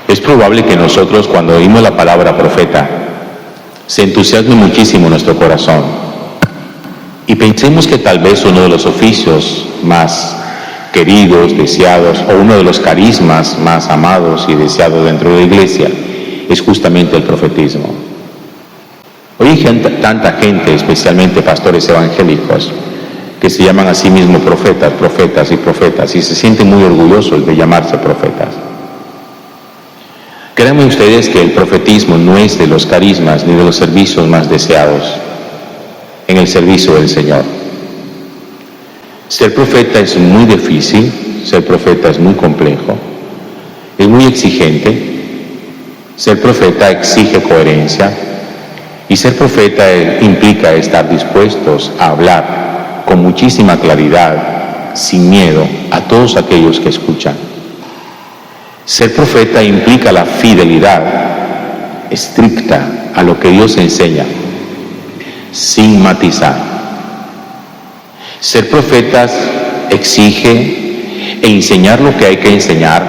Es probable que nosotros, cuando oímos la palabra profeta, se entusiasme muchísimo nuestro corazón y pensemos que tal vez uno de los oficios más queridos, deseados, o uno de los carismas más amados y deseados dentro de la iglesia es justamente el profetismo. Hoy hay tanta gente, especialmente pastores evangélicos, que se llaman a sí mismos profetas, y se sienten muy orgullosos de llamarse profetas. Créanme ustedes que el profetismo no es de los carismas ni de los servicios más deseados en el servicio del Señor. Ser profeta es muy difícil, ser profeta es muy complejo, es muy exigente. Ser profeta exige coherencia y ser profeta implica estar dispuestos a hablar con muchísima claridad, sin miedo, a todos aquellos que escuchan. Ser profeta implica la fidelidad estricta a lo que Dios enseña, sin matizar. Ser profetas exige enseñar lo que hay que enseñar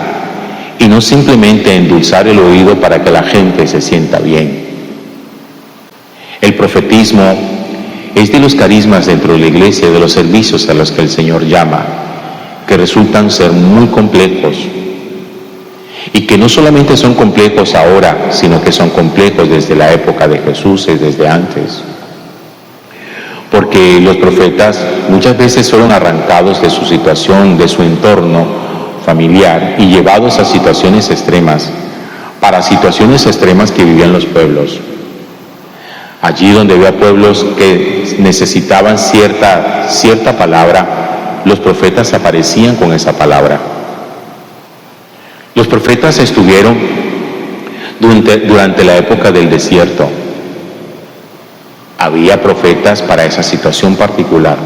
y no simplemente endulzar el oído para que la gente se sienta bien. El profetismo es de los carismas dentro de la iglesia, de los servicios a los que el Señor llama, que resultan ser muy complejos y que no solamente son complejos ahora, sino que son complejos desde la época de Jesús y desde antes. Porque los profetas muchas veces fueron arrancados de su situación, de su entorno familiar y llevados a situaciones extremas, para situaciones extremas que vivían los pueblos. Allí donde había pueblos que necesitaban cierta palabra, los profetas aparecían con esa palabra. Los profetas estuvieron durante la época del desierto. Había profetas para esa situación particular.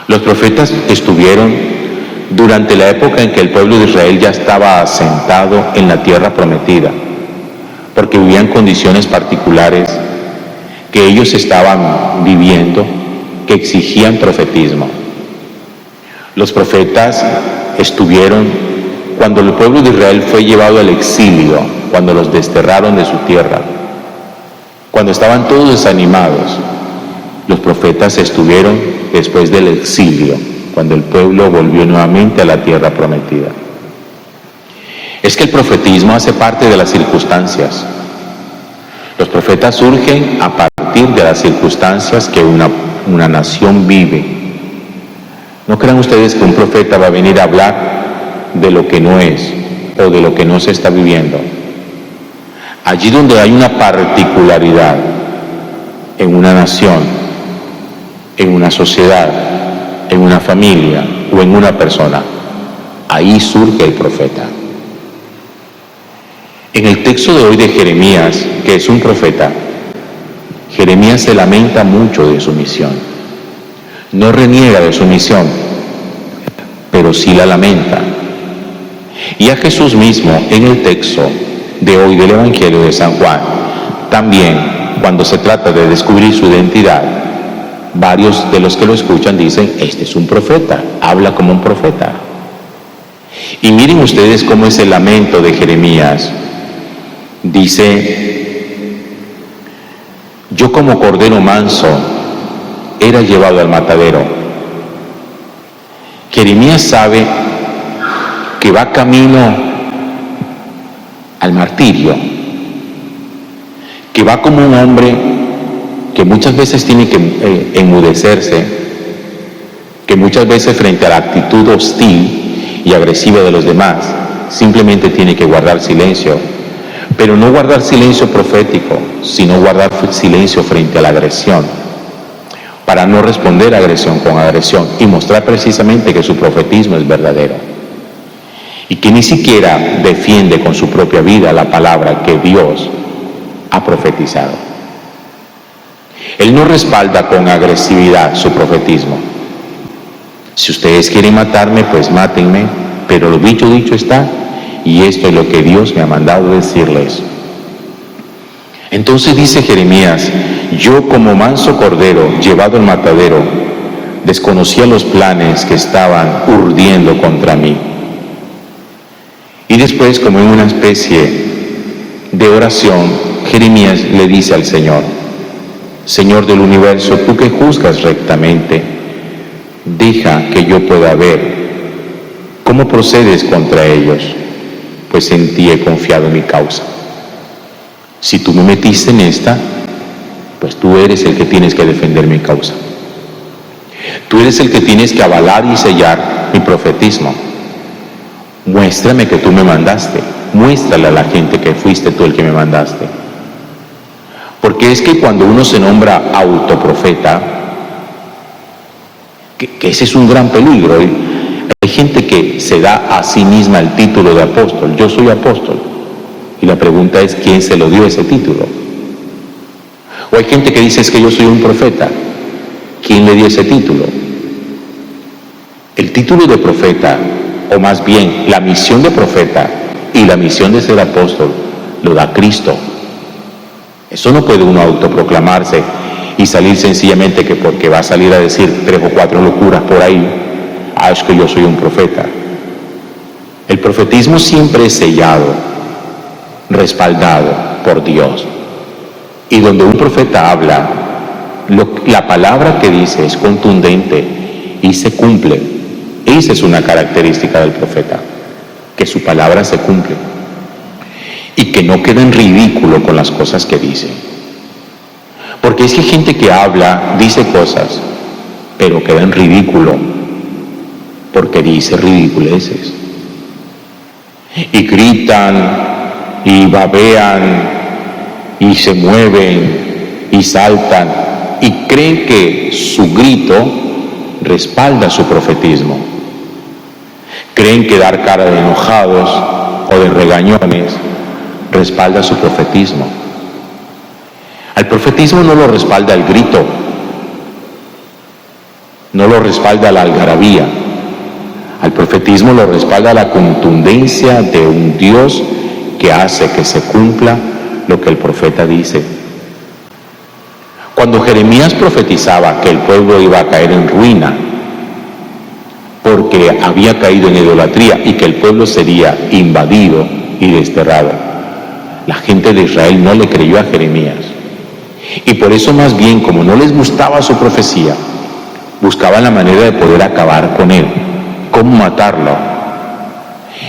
Los profetas estuvieron durante la época en que el pueblo de Israel ya estaba asentado en la tierra prometida, porque vivían condiciones particulares que ellos estaban viviendo, que exigían profetismo. Los profetas estuvieron cuando el pueblo de Israel fue llevado al exilio, cuando los desterraron de su tierra, cuando estaban todos desanimados. Los profetas estuvieron después del exilio, cuando el pueblo volvió nuevamente a la tierra prometida. Es que el profetismo hace parte de las circunstancias. Los profetas surgen a partir de las circunstancias que una nación vive. No crean ustedes que un profeta va a venir a hablar de lo que no es o de lo que no se está viviendo. Allí donde hay una particularidad en una nación, en una sociedad, en una familia o en una persona, ahí surge el profeta. En el texto de hoy de Jeremías, que es un profeta, Jeremías se lamenta mucho de su misión. No reniega de su misión, pero sí la lamenta. Y a Jesús mismo, en el texto de hoy del Evangelio de San Juan, también, cuando se trata de descubrir su identidad, varios de los que lo escuchan dicen: este es un profeta, habla como un profeta. Y miren ustedes cómo es el lamento de Jeremías. Dice: yo como cordero manso era llevado al matadero. Jeremías sabe que va camino al martirio, que va como un hombre que muchas veces tiene que enmudecerse, que muchas veces frente a la actitud hostil y agresiva de los demás, simplemente tiene que guardar silencio, pero no guardar silencio profético, sino guardar silencio frente a la agresión, para no responder a agresión con agresión y mostrar precisamente que su profetismo es verdadero. Y que ni siquiera defiende con su propia vida la palabra que Dios ha profetizado. Él no respalda con agresividad su profetismo. Si ustedes quieren matarme, pues mátenme, pero lo dicho está, y esto es lo que Dios me ha mandado decirles. Entonces dice Jeremías: yo como manso cordero llevado al matadero, desconocía los planes que estaban urdiendo contra mí. Y Y después, como en una especie de oración, Jeremías le dice al Señor: Señor del universo, tú que juzgas rectamente, deja que yo pueda ver cómo procedes contra ellos, pues en ti he confiado mi causa. Si tú me metiste en esta, pues tú eres el que tienes que defender mi causa. Tú eres el que tienes que avalar y sellar mi profetismo. Muéstrame que tú me mandaste. Muéstrale a la gente que fuiste tú el que me mandaste. Porque es que cuando uno se nombra autoprofeta, que ese es un gran peligro. Hay gente que se da a sí misma el título de apóstol. Yo soy apóstol. Y la pregunta es, ¿quién se lo dio ese título? O hay gente que dice, es que yo soy un profeta. ¿Quién le dio ese título? El título de profeta, o más bien la misión de profeta y la misión de ser apóstol, lo da Cristo. Eso no puede uno autoproclamarse y salir sencillamente que porque va a salir a decir 3 o 4 locuras por ahí, es que yo soy un profeta. El profetismo siempre es sellado, respaldado por Dios. Y donde un profeta habla, la palabra que dice es contundente y se cumple. Esa es una característica del profeta, que su palabra se cumple y que no queda en ridículo con las cosas que dice. Porque es que hay gente que habla, dice cosas, pero queda en ridículo porque dice ridiculeces. Y gritan, y babean, y se mueven, y saltan, y creen que su grito respalda su profetismo. Creen que dar cara de enojados o de regañones respalda su profetismo. Al profetismo no lo respalda el grito, no lo respalda la algarabía. Al profetismo lo respalda la contundencia de un Dios que hace que se cumpla lo que el profeta dice. Cuando Jeremías profetizaba que el pueblo iba a caer en ruina porque había caído en idolatría y que el pueblo sería invadido y desterrado, la gente de Israel no le creyó a Jeremías. Y por eso, más bien, como no les gustaba su profecía, buscaban la manera de poder acabar con él, cómo matarlo.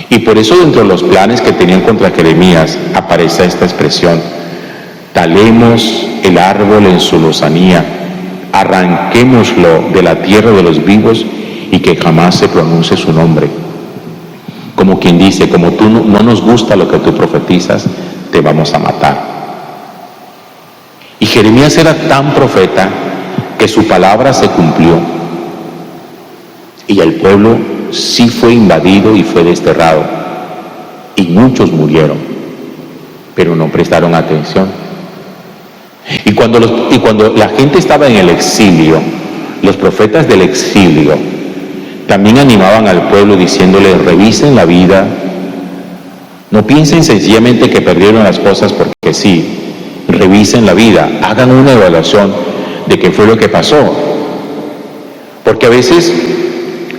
Y por eso, dentro de los planes que tenían contra Jeremías, aparece esta expresión: talemos el árbol en su lozanía, arranquémoslo de la tierra de los vivos y que jamás se pronuncie su nombre. Como quien dice, como tú no nos gusta lo que tú profetizas, te vamos a matar. Y Jeremías era tan profeta que su palabra se cumplió. Y el pueblo sí fue invadido y fue desterrado. Y muchos murieron, pero no prestaron atención. Y cuando la gente estaba en el exilio, los profetas del exilio también animaban al pueblo diciéndole: revisen la vida, no piensen sencillamente que perdieron las cosas porque sí, revisen la vida, hagan una evaluación de qué fue lo que pasó. Porque a veces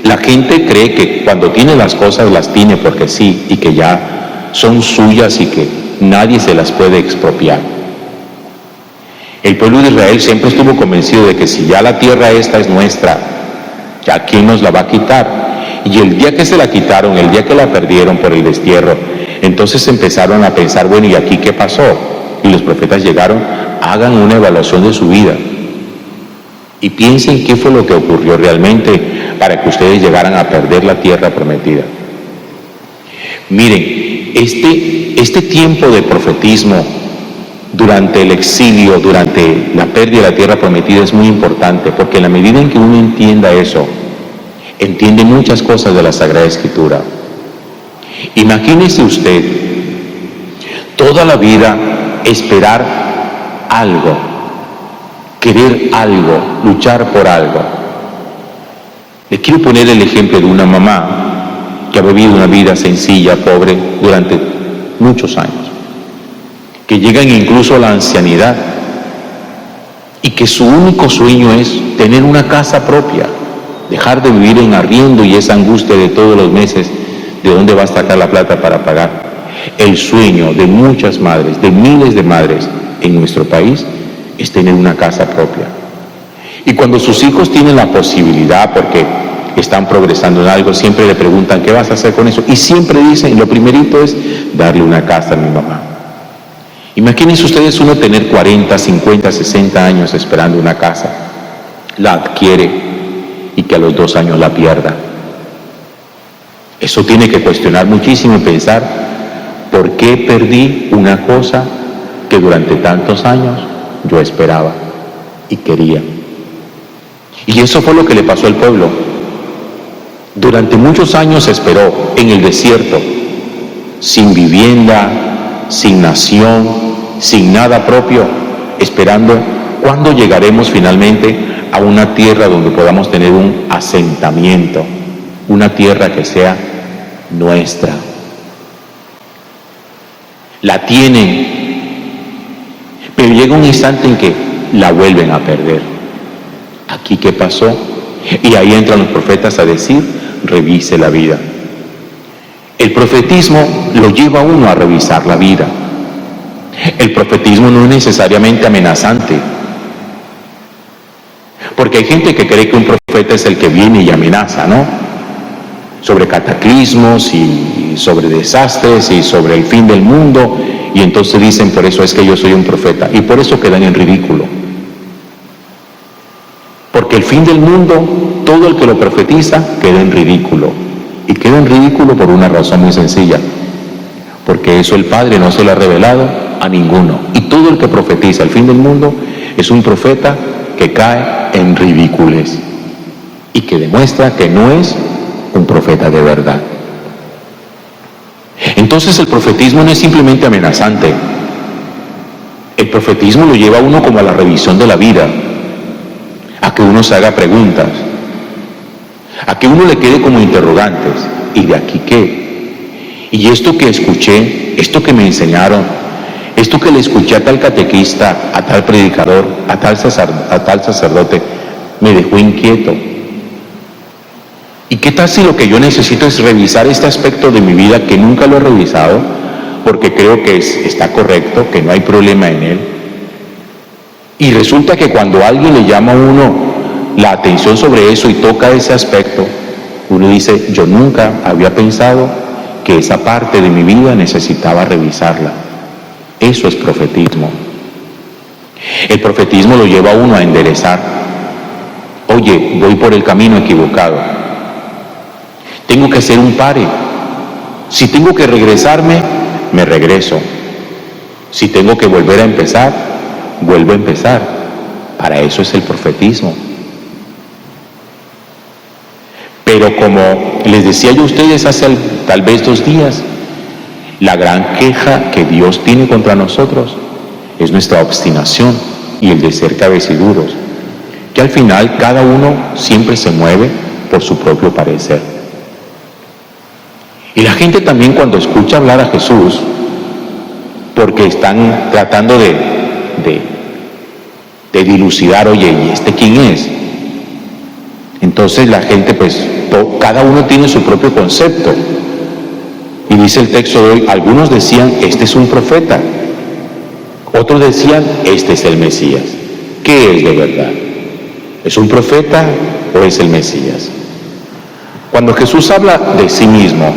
la gente cree que cuando tiene las cosas las tiene porque sí, y que ya son suyas y que nadie se las puede expropiar. El pueblo de Israel siempre estuvo convencido de que si ya la tierra esta es nuestra, ¿ya quién nos la va a quitar? Y el día que se la quitaron, el día que la perdieron por el destierro, entonces empezaron a pensar, bueno, ¿y aquí qué pasó? Y los profetas llegaron: hagan una evaluación de su vida y piensen qué fue lo que ocurrió realmente para que ustedes llegaran a perder la tierra prometida. Miren, este tiempo de profetismo durante el exilio, durante la pérdida de la tierra prometida, es muy importante, porque en la medida en que uno entienda eso, entiende muchas cosas de la Sagrada Escritura. Imagínese usted toda la vida esperar algo, querer algo, luchar por algo. Le quiero poner el ejemplo de una mamá que ha vivido una vida sencilla, pobre, durante muchos años, que llegan incluso a la ancianidad y que su único sueño es tener una casa propia, dejar de vivir en arriendo y esa angustia de todos los meses ¿de dónde va a sacar la plata para pagar? El sueño de muchas madres, de miles de madres en nuestro país, es tener una casa propia. Y cuando sus hijos tienen la posibilidad, porque están progresando en algo, siempre le preguntan, ¿qué vas a hacer con eso? Y siempre dicen, lo primerito es darle una casa a mi mamá. Imagínense ustedes uno tener 40, 50, 60 años esperando una casa, la adquiere y que a los 2 años la pierda. Eso tiene que cuestionar muchísimo y pensar, ¿por qué perdí una cosa que durante tantos años yo esperaba y quería? Y eso fue lo que le pasó al pueblo. Durante muchos años esperó en el desierto, sin vivienda, sin nación, sin nada propio, esperando cuándo llegaremos finalmente a una tierra donde podamos tener un asentamiento, una tierra que sea nuestra. La tienen, pero llega un instante en que la vuelven a perder. ¿Aquí qué pasó? Y ahí entran los profetas a decir, revise la vida. El profetismo lo lleva a uno a revisar la vida. El profetismo no es necesariamente amenazante, porque hay gente que cree que un profeta es el que viene y amenaza, ¿no? Sobre cataclismos y sobre desastres y sobre el fin del mundo, y entonces dicen, por eso es que yo soy un profeta, y por eso quedan en ridículo. Porque el fin del mundo, todo el que lo profetiza queda en ridículo, y queda en ridículo por una razón muy sencilla, porque eso el Padre no se lo ha revelado a ninguno, y todo el que profetiza el fin del mundo es un profeta que cae en ridículos y que demuestra que no es un profeta de verdad. Entonces el profetismo no es simplemente amenazante. El profetismo lo lleva a uno como a la revisión de la vida, a que uno se haga preguntas, a que uno le quede como interrogantes. ¿Y de aquí qué? ¿Y esto que escuché, esto que me enseñaron, esto que le escuché a tal catequista, a tal predicador, a tal sacerdote, me dejó inquieto? ¿Y qué tal si lo que yo necesito es revisar este aspecto de mi vida que nunca lo he revisado, porque creo que está correcto, que no hay problema en él? Y resulta que cuando alguien le llama a uno la atención sobre eso y toca ese aspecto, uno dice, yo nunca había pensado que esa parte de mi vida necesitaba revisarla. Eso es profetismo. El profetismo lo lleva a uno a enderezar. Oye, voy por el camino equivocado. Tengo que hacer un pare. Si tengo que regresarme, me regreso. Si tengo que volver a empezar, vuelvo a empezar. Para eso es el profetismo. Pero como les decía yo a ustedes hace tal vez 2 días, la gran queja que Dios tiene contra nosotros es nuestra obstinación y el de ser cabeciduros, que al final cada uno siempre se mueve por su propio parecer. Y la gente también cuando escucha hablar a Jesús, porque están tratando de dilucidar, oye, ¿y este quién es? Entonces la gente, pues, cada uno tiene su propio concepto. Y dice el texto de hoy, algunos decían, este es un profeta. Otros decían, este es el Mesías. ¿Qué es de verdad? ¿Es un profeta o es el Mesías? Cuando Jesús habla de sí mismo,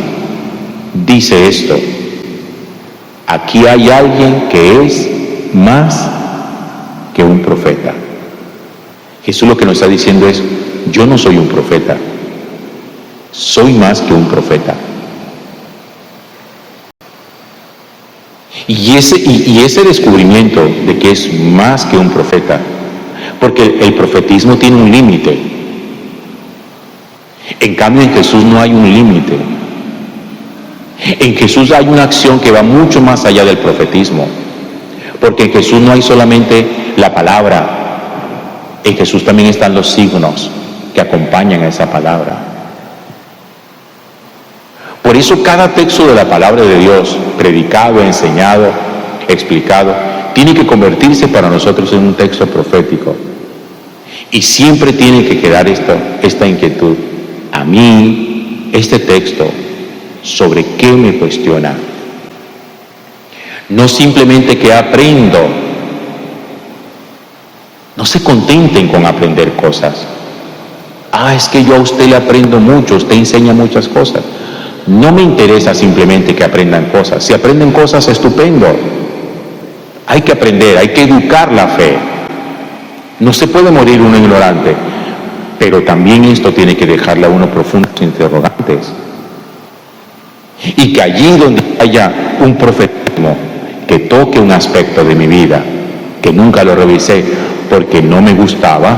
dice esto: aquí hay alguien que es más que un profeta. Jesús lo que nos está diciendo es, yo no soy un profeta, soy más que un profeta. Y ese descubrimiento de que es más que un profeta, porque el profetismo tiene un límite. En cambio, en Jesús no hay un límite. En Jesús hay una acción que va mucho más allá del profetismo, porque en Jesús no hay solamente la palabra, en Jesús también están los signos que acompañan a esa palabra. Por eso cada texto de la palabra de Dios, predicado, enseñado, explicado, tiene que convertirse para nosotros en un texto profético. Y siempre tiene que quedar esta inquietud. A mí, este texto sobre qué me cuestiona. No simplemente que aprendo. No se contenten con aprender cosas. Es que yo a usted le aprendo mucho, usted enseña muchas cosas. No me interesa simplemente que aprendan cosas. Si aprenden cosas, estupendo. Hay que aprender, hay que educar la fe. No se puede morir uno ignorante, pero también esto tiene que dejarle a uno profundos interrogantes. Y que allí donde haya un profetismo que toque un aspecto de mi vida, que nunca lo revisé porque no me gustaba,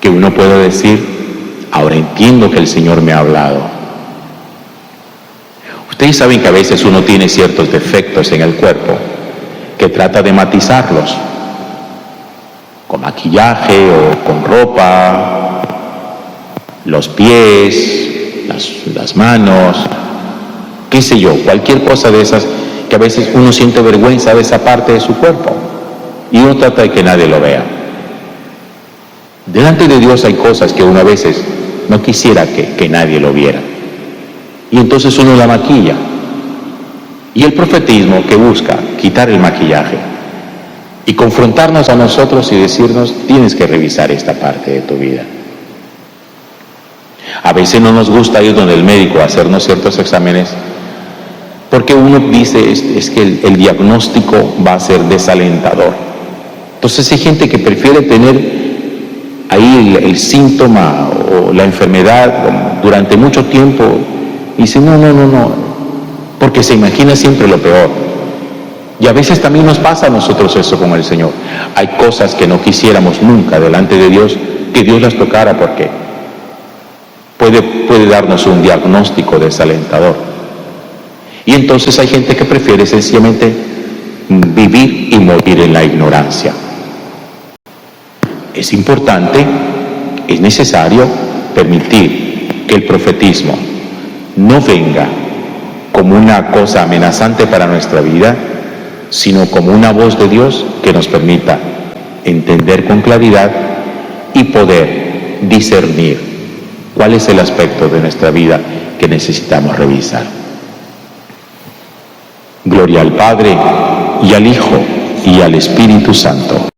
que uno pueda decir, ahora entiendo que el Señor me ha hablado. Ustedes saben que a veces uno tiene ciertos defectos en el cuerpo, que trata de matizarlos, con maquillaje o con ropa, los pies, las manos, qué sé yo, cualquier cosa de esas, que a veces uno siente vergüenza de esa parte de su cuerpo, y uno trata de que nadie lo vea. Delante de Dios hay cosas que uno a veces no quisiera que nadie lo viera, y entonces uno la maquilla. Y el profetismo que busca quitar el maquillaje y confrontarnos a nosotros y decirnos, tienes que revisar esta parte de tu vida. A veces no nos gusta ir donde el médico a hacernos ciertos exámenes porque uno dice, es que el diagnóstico va a ser desalentador. Entonces hay gente que prefiere tener ahí el síntoma o la enfermedad durante mucho tiempo y dice, no, porque se imagina siempre lo peor. Y a veces también nos pasa a nosotros eso con el Señor. Hay cosas que no quisiéramos nunca delante de Dios, que Dios las tocara porque puede darnos un diagnóstico desalentador. Y entonces hay gente que prefiere sencillamente vivir y morir en la ignorancia. Es importante, es necesario permitir que el profetismo no venga como una cosa amenazante para nuestra vida, sino como una voz de Dios que nos permita entender con claridad y poder discernir cuál es el aspecto de nuestra vida que necesitamos revisar. Gloria al Padre, y al Hijo, y al Espíritu Santo.